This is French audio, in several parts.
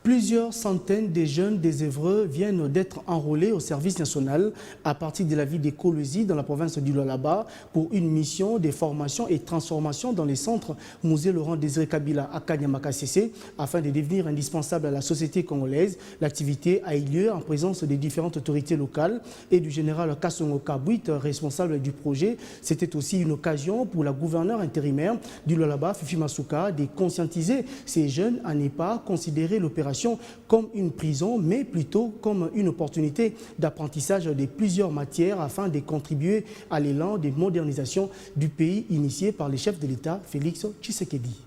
Plusieurs centaines de jeunes désœuvreux viennent d'être enrôlés au service national à partir de la ville de Kolwezi dans la province du Lualaba pour une mission de formation et transformation dans les centres Musée Laurent Désiré Kabila à Kanyama-Kasese afin de devenir indispensable à la société congolaise. L'activité a eu lieu en présence des différentes autorités locales et du général Kassongo Kabwit, responsable du projet. C'était aussi une occasion pour la gouverneure intérimaire du Lualaba, Fifi Masuka, de conscientiser ces jeunes à ne pas considérer l'opération comme une prison, mais plutôt comme une opportunité d'apprentissage de plusieurs matières afin de contribuer à l'élan de modernisation du pays initié par le chef de l'État, Félix Tshisekedi.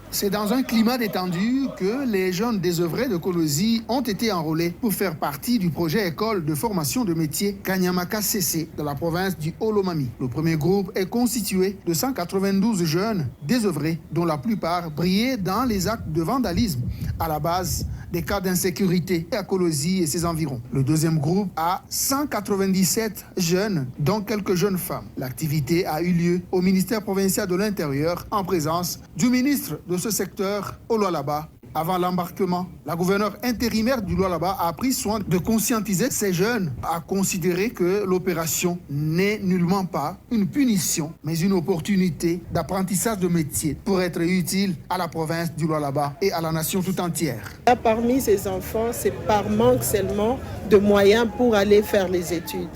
C'est dans un climat détendu que les jeunes désœuvrés de Kolwezi ont été enrôlés pour faire partie du projet école de formation de métier Kanyama-Kasese de la province du Haut-Lomami. Le premier groupe est constitué de 192 jeunes désœuvrés, dont la plupart brillaient dans les actes de vandalisme à la base des cas d'insécurité à Kolwezi et ses environs. Le deuxième groupe a 197 jeunes, dont quelques jeunes femmes. L'activité a eu lieu au ministère provincial de l'Intérieur en présence du ministre de ce secteur au Lualaba. Avant l'embarquement, la gouverneure intérimaire du Lualaba a pris soin de conscientiser ces jeunes à considérer que l'opération n'est nullement pas une punition, mais une opportunité d'apprentissage de métier pour être utile à la province du Lualaba et à la nation tout entière. Parmi ces enfants, c'est par manque seulement de moyens pour aller faire les études.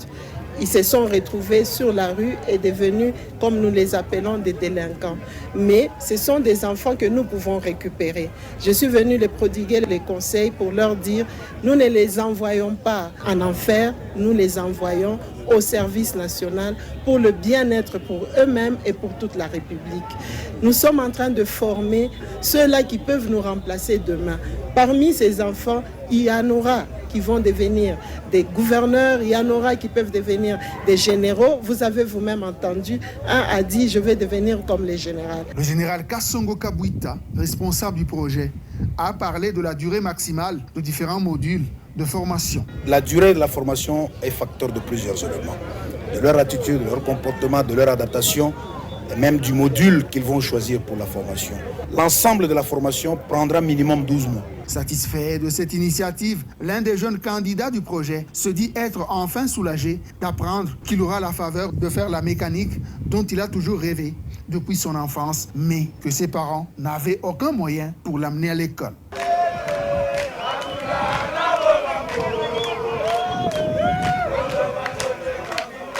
Ils se sont retrouvés sur la rue et devenus, comme nous les appelons, des délinquants. Mais ce sont des enfants que nous pouvons récupérer. Je suis venue les prodiguer les conseils pour leur dire, nous ne les envoyons pas en enfer, nous les envoyons au service national pour le bien-être pour eux-mêmes et pour toute la République. Nous sommes en train de former ceux-là qui peuvent nous remplacer demain. Parmi ces enfants, il y en aura qui vont devenir des gouverneurs, il y en aura qui peuvent devenir des généraux. Vous avez vous-même entendu, un a dit « je vais devenir comme les généraux ». Le général Kassongo Kabwita, responsable du projet, a parlé de la durée maximale de différents modules de formation. La durée de la formation est facteur de plusieurs éléments. De leur attitude, de leur comportement, de leur adaptation, et même du module qu'ils vont choisir pour la formation. L'ensemble de la formation prendra minimum 12 mois. Satisfait de cette initiative, l'un des jeunes candidats du projet se dit être enfin soulagé d'apprendre qu'il aura la faveur de faire la mécanique dont il a toujours rêvé depuis son enfance, mais que ses parents n'avaient aucun moyen pour l'amener à l'école.